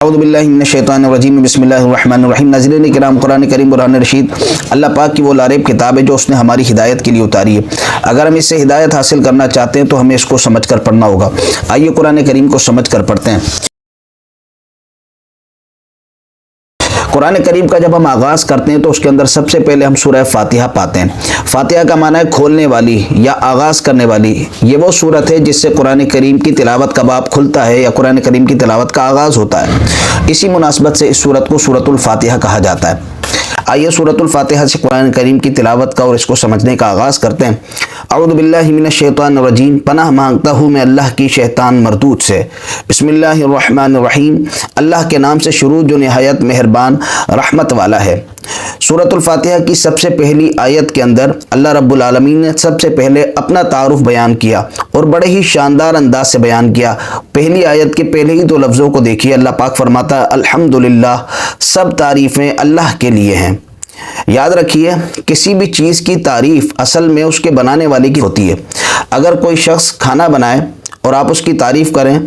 اعوذ باللہ من الشیطان الرجیم بسم اللہ الرحمن الرحیم۔ ناظرین کرام، قرآن کریم برہان رشید اللہ پاک کی وہ لاریب کتاب ہے جو اس نے ہماری ہدایت کے لیے اتاری ہے۔ اگر ہم اس سے ہدایت حاصل کرنا چاہتے ہیں تو ہمیں اس کو سمجھ کر پڑھنا ہوگا۔ آئیے قرآن کریم کو سمجھ کر پڑھتے ہیں۔ قرآن کریم کا جب ہم آغاز کرتے ہیں تو اس کے اندر سب سے پہلے ہم سورہ فاتحہ پاتے ہیں۔ فاتحہ کا معنی ہے کھولنے والی یا آغاز کرنے والی۔ یہ وہ سورت ہے جس سے قرآن کریم کی تلاوت کا باب کھلتا ہے یا قرآن کریم کی تلاوت کا آغاز ہوتا ہے۔ اسی مناسبت سے اس سورت کو سورۃ الفاتحہ کہا جاتا ہے۔ آئیے سورۃ الفاتحہ سے قرآن کریم کی تلاوت کا اور اس کو سمجھنے کا آغاز کرتے ہیں۔ اعوذ باللہ من الشیطان الرجیم، پناہ مانگتا ہوں میں اللہ کی شیطان مردود سے۔ بسم اللہ الرحمن الرحیم، اللہ کے نام سے شروع جو نہایت مہربان رحمت والا ہے۔ سورۃ الفاتحہ کی سب سے پہلی آیت کے اندر اللہ رب العالمین نے سب سے پہلے اپنا تعارف بیان کیا اور بڑے ہی شاندار انداز سے بیان کیا۔ پہلی آیت کے پہلے ہی دو لفظوں کو دیکھیے، اللہ پاک فرماتا ہے الحمدللہ، سب تعریفیں اللہ کے لیے ہیں۔ یاد رکھیے، کسی بھی چیز کی تعریف اصل میں اس کے بنانے والے کی ہوتی ہے۔ اگر کوئی شخص کھانا بنائے اور آپ اس کی تعریف کریں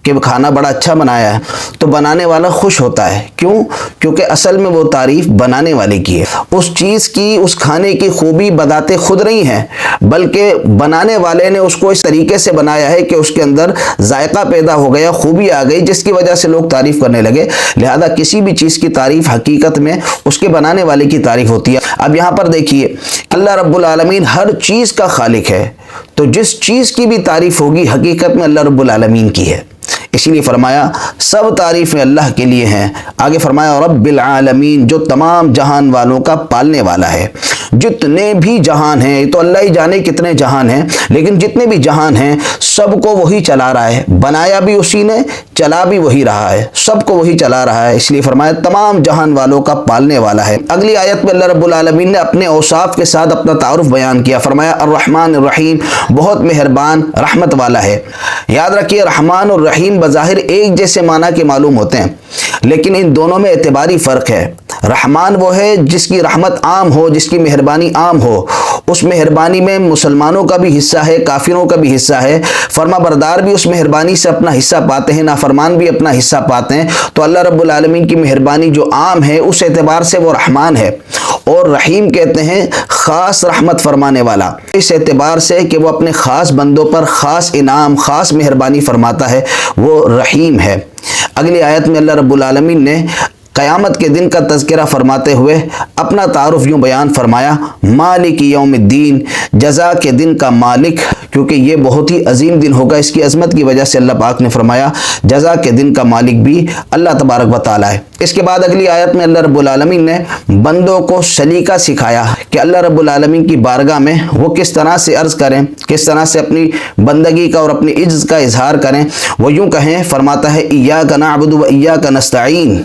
کہ کھانا بڑا اچھا بنایا ہے تو بنانے والا خوش ہوتا ہے۔ کیوں؟ کیونکہ اصل میں وہ تعریف بنانے والے کی ہے۔ اس چیز کی، اس کھانے کی خوبی بذات خود نہیں ہے، بلکہ بنانے والے نے اس کو اس طریقے سے بنایا ہے کہ اس کے اندر ذائقہ پیدا ہو گیا، خوبی آ گئی، جس کی وجہ سے لوگ تعریف کرنے لگے۔ لہذا کسی بھی چیز کی تعریف حقیقت میں اس کے بنانے والے کی تعریف ہوتی ہے۔ اب یہاں پر دیکھیے، اللہ رب العالمین ہر چیز کا خالق ہے، تو جس چیز کی بھی تعریف ہوگی حقیقت میں اللہ رب العالمین کی ہے۔ اسی لیے فرمایا سب تعریفیں اللہ کے لیے ہیں۔ آگے فرمایا رب العالمین، جو تمام جہان والوں کا پالنے والا ہے۔ جتنے بھی جہان ہیں، تو اللہ ہی جانے کتنے جہان ہیں، لیکن جتنے بھی جہان ہیں سب کو وہی چلا رہا ہے۔ بنایا بھی اسی نے، چلا بھی وہی رہا ہے، سب کو وہی چلا رہا ہے۔ اس لیے فرمایا تمام جہان والوں کا پالنے والا ہے۔ اگلی آیت میں اللہ رب العالمین نے اپنے اوصاف کے ساتھ اپنا تعارف بیان کیا۔ فرمایا الرحمن الرحیم، بہت مہربان رحمت والا ہے۔ یاد رکھیے، رحمان اور رحیم بظاہر ایک جیسے معنی کے معلوم ہوتے ہیں، لیکن ان دونوں میں اعتباری فرق ہے۔ رحمان وہ ہے جس کی رحمت عام ہو، جس کی مہربانی عام ہو۔ اس مہربانی میں مسلمانوں کا بھی حصہ ہے، کافروں کا بھی حصہ ہے۔ فرما بردار بھی اس مہربانی سے اپنا حصہ پاتے ہیں، نافرمان بھی اپنا حصہ پاتے ہیں۔ تو اللہ رب العالمین کی مہربانی جو عام ہے، اس اعتبار سے وہ رحمان ہے، اور رحیم کہتے ہیں خاص رحمت فرمانے والا، اس اعتبار سے کہ وہ اپنے خاص بندوں پر خاص انعام، خاص مہربانی فرماتا ہے، وہ رحیم ہے۔ اگلی آیت میں اللہ رب العالمین نے قیامت کے دن کا تذکرہ فرماتے ہوئے اپنا تعارف یوں بیان فرمایا، مالک یوم الدین، جزا کے دن کا مالک، کیونکہ یہ بہت ہی عظیم دن ہوگا۔ اس کی عظمت کی وجہ سے اللہ پاک نے فرمایا جزا کے دن کا مالک بھی اللہ تبارک و تعالی ہے۔ اس کے بعد اگلی آیت میں اللہ رب العالمین نے بندوں کو سلیقہ سکھایا کہ اللہ رب العالمین کی بارگاہ میں وہ کس طرح سے عرض کریں، کس طرح سے اپنی بندگی کا اور اپنی عجز کا اظہار کریں۔ وہ یوں کہیں، فرماتا ہے ایاک نعبد و ایاک نستعین،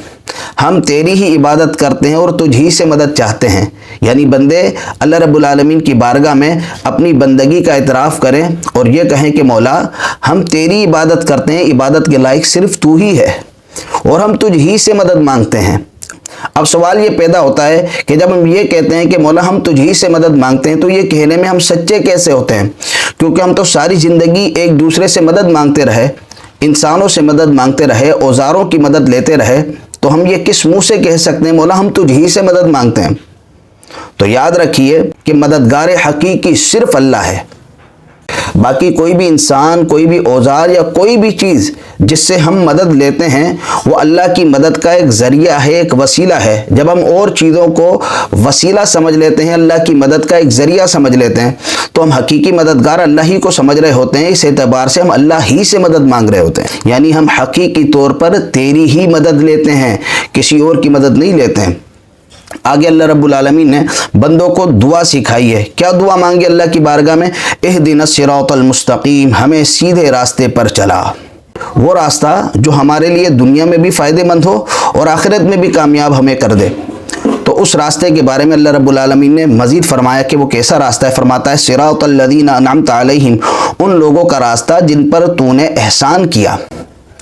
ہم تیری ہی عبادت کرتے ہیں اور تجھ ہی سے مدد چاہتے ہیں۔ یعنی بندے اللہ رب العالمین کی بارگاہ میں اپنی بندگی کا اعتراف کریں اور یہ کہیں کہ مولا ہم تیری عبادت کرتے ہیں، عبادت کے لائق صرف تو ہی ہے، اور ہم تجھ ہی سے مدد مانگتے ہیں۔ اب سوال یہ پیدا ہوتا ہے کہ جب ہم یہ کہتے ہیں کہ مولا ہم تجھ ہی سے مدد مانگتے ہیں، تو یہ کہنے میں ہم سچے کیسے ہوتے ہیں؟ کیونکہ ہم تو ساری زندگی ایک دوسرے سے مدد مانگتے رہے، انسانوں سے مدد مانگتے رہے، اوزاروں کی مدد لیتے رہے، تو ہم یہ کس منہ سے کہہ سکتے ہیں مولا ہم تجھ ہی سے مدد مانگتے ہیں؟ تو یاد رکھیے کہ مددگار حقیقی صرف اللہ ہے۔ باقی کوئی بھی انسان، کوئی بھی اوزار یا کوئی بھی چیز جس سے ہم مدد لیتے ہیں، وہ اللہ کی مدد کا ایک ذریعہ ہے، ایک وسیلہ ہے۔ جب ہم اور چیزوں کو وسیلہ سمجھ لیتے ہیں، اللہ کی مدد کا ایک ذریعہ سمجھ لیتے ہیں، تو ہم حقیقی مددگار اللہ ہی کو سمجھ رہے ہوتے ہیں۔ اس اعتبار سے ہم اللہ ہی سے مدد مانگ رہے ہوتے ہیں، یعنی ہم حقیقی طور پر تیری ہی مدد لیتے ہیں، کسی اور کی مدد نہیں لیتے ہیں۔ آگے اللہ رب العالمین نے بندوں کو دعا سکھائی ہے۔ کیا دعا مانگی اللہ کی بارگاہ میں؟ اہدنا الصراط المستقیم، ہمیں سیدھے راستے پر چلا، وہ راستہ جو ہمارے لیے دنیا میں بھی فائدہ مند ہو اور آخرت میں بھی کامیاب ہمیں کر دے۔ تو اس راستے کے بارے میں اللہ رب العالمین نے مزید فرمایا کہ وہ کیسا راستہ ہے۔ فرماتا ہے صراط الذین انعمت علیہم، ان لوگوں کا راستہ جن پر تو نے احسان کیا،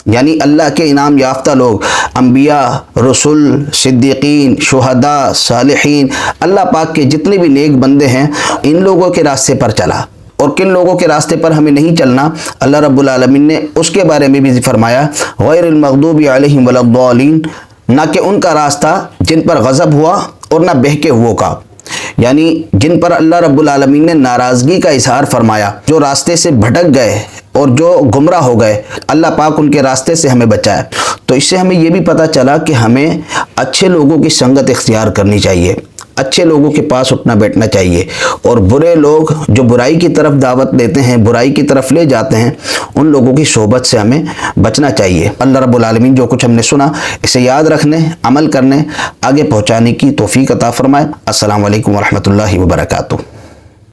یعنی اللہ کے انعام یافتہ لوگ، انبیاء، رسول، صدیقین، شہداء، صالحین، اللہ پاک کے جتنے بھی نیک بندے ہیں، ان لوگوں کے راستے پر چلا۔ اور کن لوگوں کے راستے پر ہمیں نہیں چلنا، اللہ رب العالمین نے اس کے بارے میں بھی فرمایا غیر المغضوب علیہم ولا الضالین، نہ کہ ان کا راستہ جن پر غضب ہوا اور نہ بہکے ہوئوں کا، یعنی جن پر اللہ رب العالمین نے ناراضگی کا اظہار فرمایا، جو راستے سے بھٹک گئے اور جو گمراہ ہو گئے، اللہ پاک ان کے راستے سے ہمیں بچائے۔ تو اس سے ہمیں یہ بھی پتہ چلا کہ ہمیں اچھے لوگوں کی سنگت اختیار کرنی چاہیے، اچھے لوگوں کے پاس اٹھنا بیٹھنا چاہیے، اور برے لوگ جو برائی کی طرف دعوت دیتے ہیں، برائی کی طرف لے جاتے ہیں، ان لوگوں کی صحبت سے ہمیں بچنا چاہیے۔ اللہ رب العالمین جو کچھ ہم نے سنا اسے یاد رکھنے، عمل کرنے، آگے پہنچانے کی توفیق عطا فرمائے۔ السلام علیکم ورحمۃ اللہ وبرکاتہ۔